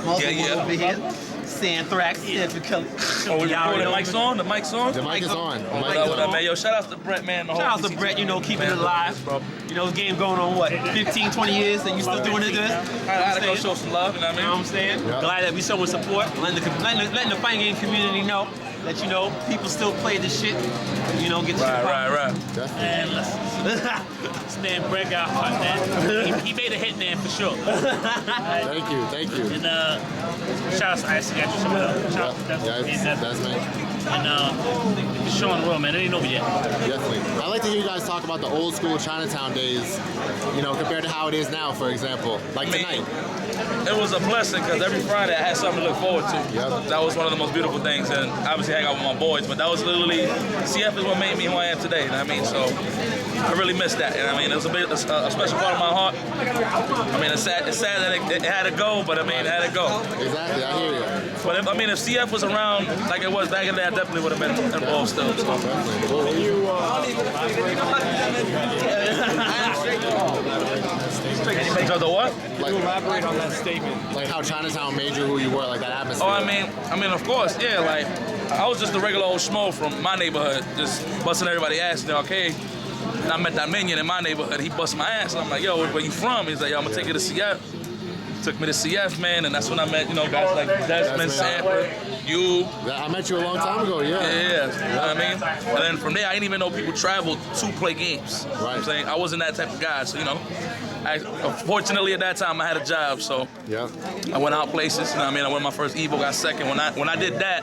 Multiple over here. Santhrax, Xecutioner. Oh, we recording the mic's on? The mic's on? The mic is on. Man. Yo, shout out to Brett, man. Shout out to Brett, keeping it alive. You know, this game going on, what, 15, 20 years, and you still doing it? I had to go show some love, you know what I mean? You know what I'm saying? Yeah. Glad that we showing support, letting the fighting game community know that, people still play this shit. Get to Right. And this man Brett got hot, man. He made a hit, man, for sure. Thank you. And shout out to Xecutioner. Shout out to Desmond. And it's showing the world, man. It ain't over yet. Definitely. I like to hear you guys talk about the old school Chinatown days, compared to how it is now, for example. Like tonight. It was a blessing because every Friday I had something to look forward to. Yep. That was one of the most beautiful things, and obviously hang out with my boys, but that was literally, CF is what made me who I am today, you know what I mean? So I really missed that, you know what I mean? It was a special part of my heart. I mean, it's sad that it had to go, but I mean, it had to go. Exactly, I hear you. But if CF was around like it was back in the day, I definitely would have been involved still. So. So the what? Like, elaborate on that statement. Like how Chinatown made you who you were, like that atmosphere. Oh, I mean, of course, yeah. Like, I was just a regular old schmo from my neighborhood, just busting everybody's ass. Okay. And I met that minion in my neighborhood. He busted my ass. And I'm like, yo, where you from? He's like, yo, I'm gonna take you to CF. Took me to CF, man, and that's when I met, guys like Desmond, Sanford, you. I met you a long time ago, yeah. Yeah, you know what I mean? And then from there, I didn't even know people traveled to play games. Right. You know what I'm saying? I wasn't that type of guy, so, fortunately at that time I had a job, so I went out places, you know what I mean? I went my first Evo, got second. When I did that,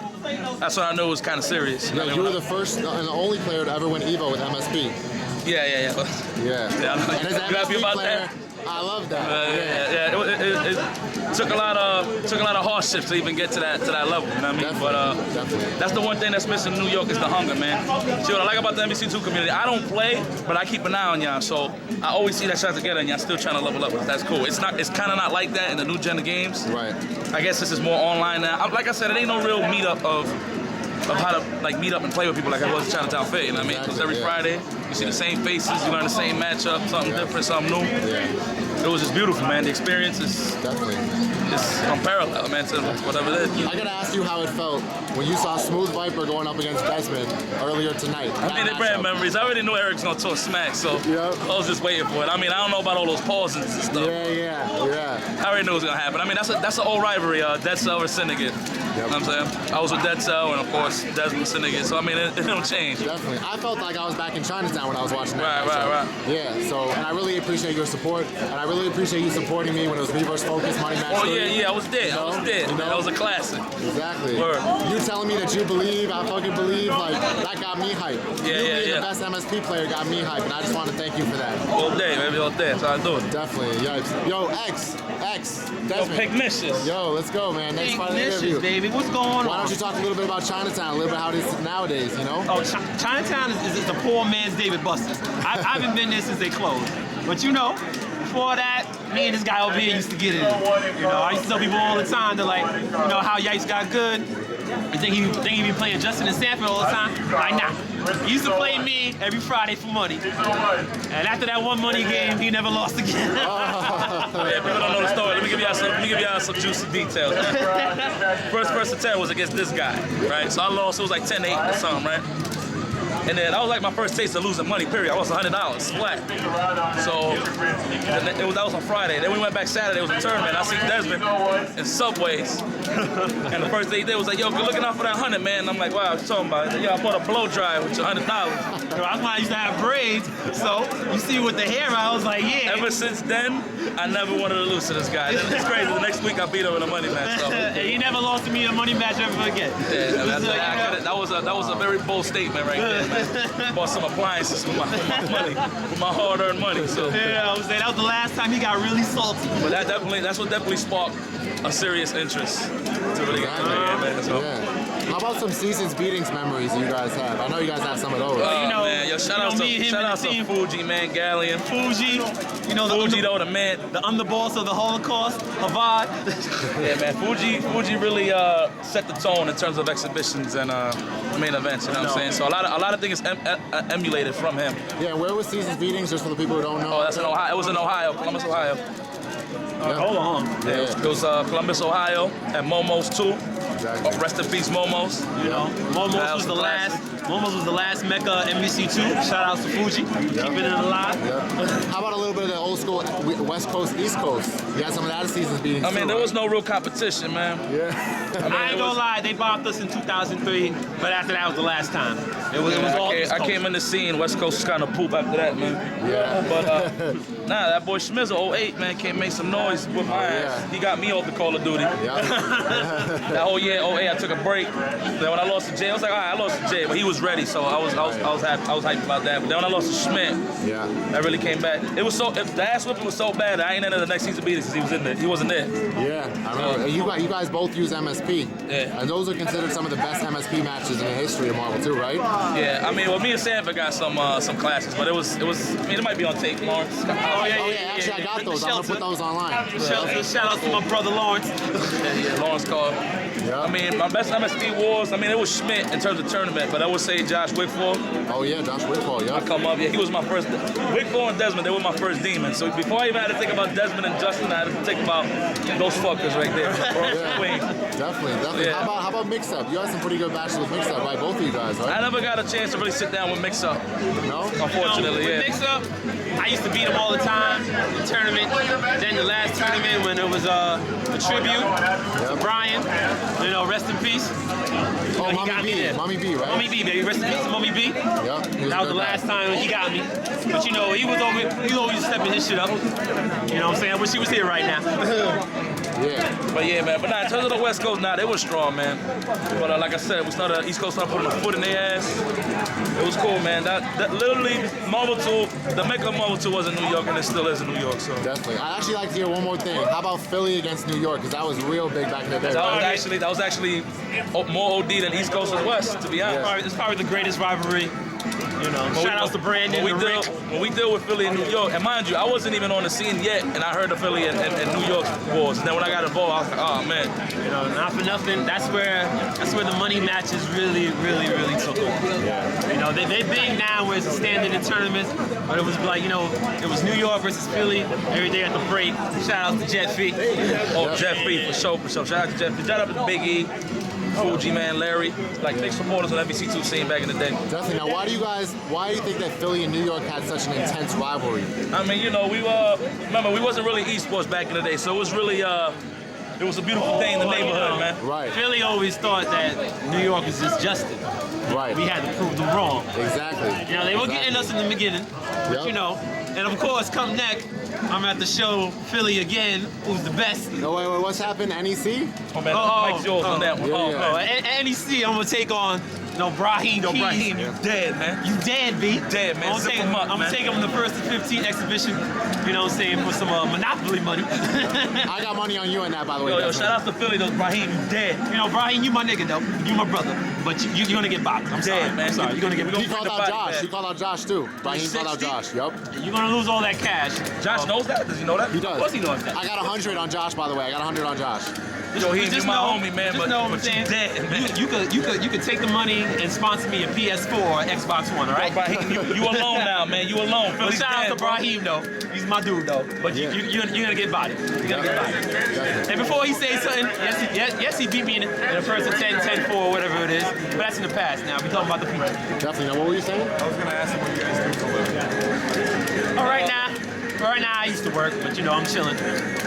that's when I knew it was kind of serious. Yeah, you were the first and the only player to ever win Evo with MSP. Yeah. Yeah. And as an MSP player, I love that. It took a lot of hardships to even get to that level. You know what I mean? Definitely. That's the one thing that's missing in New York is the hunger, man. See what I like about the NBC2 community? I don't play, but I keep an eye on y'all. So I always see that shot together, and y'all still trying to level up. That's cool. It's kind of not like that in the new gen of games. Right. I guess this is more online now. Like I said, it ain't no real meetup of how to meet up and play with people like I was at Chinatown Fair. You know what I mean? Because every Friday you see the same faces, you learn the same matchup, something different, something new. Yeah. It was just beautiful, man. The experience is definitely unparalleled, man, to whatever it is. I gotta ask you how it felt when you saw Smooth Viper going up against Desmond earlier tonight. I mean, it brought memories. I already knew Eric's gonna talk smack, so I was just waiting for it. I mean, I don't know about all those pauses and stuff. Yeah. I already knew it was gonna happen. I mean, that's an old rivalry, Dead Cell versus Syndicate. You know what I'm saying? I was with Dead Cell and, of course, Desmond Syndicate, so I mean, it don't change. Definitely. I felt like I was back in Chinatown when I was watching that. Right. Yeah, so, and I really appreciate your support, and I really appreciate you supporting me when it was me versus Focus Money Match 3. Oh, yeah, I was dead. That was a classic. Exactly. Word. You telling me that you believe, I fucking believe, like, that got me hyped. You being the best MSP player got me hyped, and I just want to thank you for that. All day, baby, all day. That's how I do it. Definitely, Yipes. Yo, X, Desmond. Picnicious. Yo, let's go, man. Next final interview. Picnicious, baby. What's going on? Why don't you talk a little bit about Chinatown, a little bit how it is nowadays, Oh, Chinatown is the poor man's David Buster's. I haven't been there since they closed. But before that, me and this guy over here used to get it. I used to tell people all the time that how Yipes got good. You think he be playing Justin and Sanford all the time? Like, nah. He used to play me every Friday for money. And after that one money game, he never lost again. Yeah, people don't know the story. Let me give y'all some juicy details. First person to tell was against this guy, right? So I lost, it was like 10-8 or something, right? And then that was like my first taste of losing money, period. I lost $100 flat. So that was on Friday. Then we went back Saturday, it was a tournament. I see Desmond in Subways. And the first thing he did was like, yo, good looking out for that 100, man. And I'm like, wow, what you talking about? He's like, yo, I bought a blow dry with your $100. That's why I used to have braids. So you see with the hair, I was like, yeah. Ever since then, I never wanted to lose to this guy. It's crazy. The next week I beat him in a money match. So. He never lost to me in a money match ever again. Yeah, that was a very bold statement right there, man. Bought some appliances with my money, with my hard-earned money. So yeah, I was saying that was the last time he got really salty. But that's what definitely sparked a serious interest to really get man. So. Yeah. How about some seasons beatings memories that you guys have? I know you guys have some of those. Man, yo, shout out to Fuji, man, Galleon. Fuji, Fuji though, the man. The underboss of the Holocaust, Havad. Yeah, man, Fuji really set the tone in terms of exhibitions and main events, you know what I'm saying? So a lot of things emulated from him. Yeah, where was seasons beatings, just for the people who don't know? Oh, that's in Ohio. It was in Ohio, Columbus, Ohio. Hold on. Yeah. It was Columbus, Ohio, and Momo's too. Exactly. Rest in peace, Momos. You know, Momos was the last. Momos was the last Mecca NBC2. Shout out to Fuji, keeping it alive. How about a little bit of the old school West Coast, East Coast? You had some of that season's beatings. I mean, there was no real competition, man. Yeah. I ain't gonna lie, they bombed us in 2003, but after that was the last time. It was all East I Coast. came in the scene. West Coast was kind of poop after that, man. Yeah. But nah, that boy Schmizzle, 08, man, came make some noise with my ass. He got me off the Call of Duty. Yeah. That whole year, 08, I took a break. Then when I lost to Jay, I was like, all right, I lost to Jay, but he was ready, so I was happy, I was hyped about that. But then when I lost to Schmidt, that really came back. It was so, if the ass whipping was so bad, I ain't into the next season beatings because he was in there. He wasn't there. Yeah, I remember. You guys both use MSP. Yeah. And those are considered some of the best MSP matches in the history of Marvel too, right? Yeah, I mean, well, me and Sanford got some classes, but it was. I mean, it might be on tape, Lawrence. Actually, I got those. I'm gonna put those online. Shout out to my brother Lawrence. Yeah, Lawrence called. Yeah. I mean, my best MSP wars, I mean, it was Schmidt in terms of tournament, but I would say Josh Wickfall. Oh yeah, Josh Wickfall, yeah. Come up, yeah, he was my first. Wickfall and Desmond, they were my first demons. So before I even had to think about Desmond and Justin, I had to think about those fuckers right there. Queen. Definitely. Yeah. How about Mix Up? You had some pretty good matches with Mix Up, right? Both of you guys, right? I never got a chance to really sit down with Mix Up. No? Unfortunately, With yeah. Mix Up, I used to beat him all the time in the tournament. Then the last tournament when it was a tribute to Brian, you know, rest in peace. Oh, he Mommy got me B. there. Mommy B, right? Mommy B, baby. Rest in peace to Mommy B. Yeah. That was the last time he got me. But you know, he was always stepping his shit up. You know what I'm saying? I wish he was here right now. Yeah. But yeah, man. But nah, in terms of the West Coast, they were strong, man. But like I said, we started East Coast started putting a foot in their ass. It was cool, man. That literally Marvel 2, the Mecca Marvel 2 was in New York, and it still is in New York. So Definitely. I'd actually like to hear one more thing. How about Philly against New York? Because that was real big back in the day. that was actually more OD than East Coast and West, to be honest. It's probably the greatest rivalry. You know, shout out to Brandon and Rick. When we deal with Philly and New York, and mind you, I wasn't even on the scene yet, and I heard the Philly and New York wars. And then when I got involved, I was like, oh man. You know, not for nothing. That's where the money matches really took off. Yeah. You know, they big now where it's a standard in tournaments, but it was like, you know, it was New York versus Philly every day at the break. Shout out to Jet Fee. Oh, Jet Fee, for sure. Shout out to Jet Fee. Shout out to Big E, Fuji, man, Larry, like big supporters on NBC2 scene back in the day. Definitely. Now, why do you think that Philly and New York had such an intense rivalry? I mean, you know, remember, we wasn't really esports back in the day, so it was really, it was a beautiful day in the neighborhood, man. Right. Philly always thought that New York was just Justin. Right. We had to prove them wrong. Exactly. You know, they were getting us in the beginning, but you know, and of course, come next, I'm at the show Philly again, who's the best. No, wait, what's happened? NEC? Oh, man, Mike's yours on that one. NEC, I'm gonna take on Brahim. Yo, Brahim, you dead, man. You dead, B. Dead, man. I'm gonna take him the first to 15 exhibition, you know what I'm saying, for some Monopoly money. I got money on you on that, by the way. Yo, shout out to Philly, though. Brahim, you dead. You know, Brahim, you my nigga, though. You my brother. But you're gonna get bopped. I'm sorry, man. I'm sorry. You're gonna get He called out Josh. back. He called out Josh, too. Brahim called out Josh. Yup. You're gonna lose all that cash. Josh knows that? Does he know that? He does. Of course he knows that. I got 100 on Josh, by the way. I got 100 on Josh. Yo, he's my homie, man, just but know what I'm you saying. dead, man. You could take the money and sponsor me a PS4 or Xbox One, all right? Brahim, you alone now, man. You alone. But Philly's shout out dead, to Brahim, though. He's my dude, though. But you're gonna get bodied. You're gonna get bodied. And before he says something, yes, he beat me in the first 10-4 or whatever it is. But that's in the past now. We talking about the people. Definitely. Now, what were you saying? I was going to ask him what you guys do for a living. All right now. Right now I used to work, but you know I'm chilling,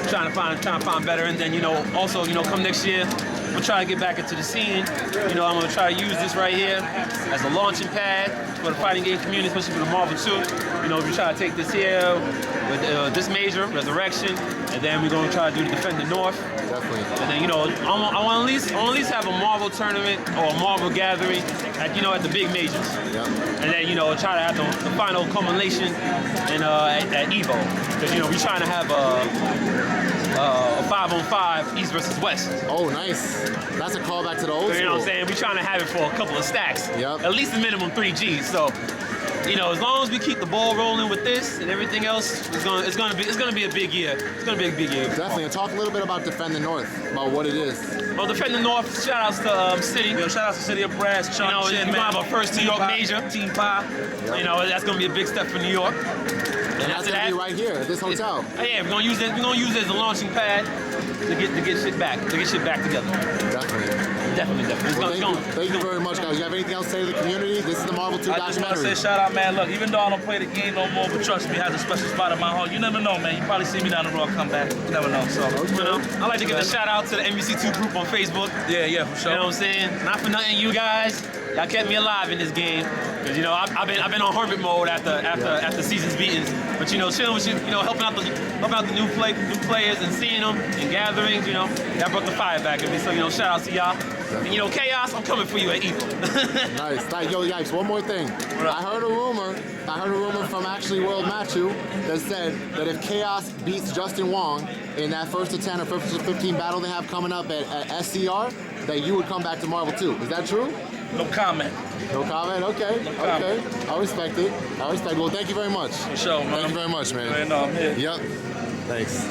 trying to find better, and then you know also come next year we'll try to get back into the scene. You know I'm gonna try to use this right here as a launching pad for the fighting game community, especially for the Marvel 2. You know we try to take this here with this major Resurrection, and then we're gonna try to do the Defend the North. Definitely. And then I want at least have a Marvel tournament or a Marvel gathering at the big majors. Yep. And then try to have the final culmination in at Evo, because we're trying to have a 5-on-5 East versus West. Oh, nice. That's a callback to the old So, school. you know what I'm saying? We're trying to have it for a couple of stacks. Yep. At least a minimum 3 Gs. So you know, as long as we keep the ball rolling with this and everything else, it's gonna be a big year. It's gonna be a big year. Definitely. And talk a little bit about Defend the North, about what it is. Well, Defend the North. Shout outs to City. Yo, shout out to City of Brass, Chunk, You know, Chin, we're man. gonna have our first New York major. Team Pie. You know, that's gonna be a big step for New York. And that's gonna be right here at this hotel. Yeah, we're gonna use it. We're gonna use it as a launching pad to get shit back together. Definitely. Well, thank you very much, guys. You have anything else to say to the community? This is the Marvel 2 I just want to documentary. say shout out, man. Look, even though I don't play the game no more, but trust me, it has a special spot in my heart. You never know, man. You probably see me down the road, come back. You never know. So, You know, I like to give a shout out to the NBC2 group on Facebook. yeah, for sure. You know what I'm saying? Not for nothing, you guys. Y'all kept me alive in this game. Cause you know I've been on hermit mode after season's beatings. But you know, chilling with you, helping out the new players and seeing them and gatherings. You know, that brought the fire back in me. So you know, shout out to y'all. And you know, Chaos, I'm coming for you at Evil. Nice. Yo, Yipes, one more thing. I heard a rumor from actually World Matchu that said that if Chaos beats Justin Wong in that first to 10 or first to 15 battle they have coming up at SCR, that you would come back to Marvel 2. Is that true? No comment. No comment? Okay. I respect it. Well, thank you very much. For sure, man. Thank you very much, man. You know, I'm here. Yep. Thanks.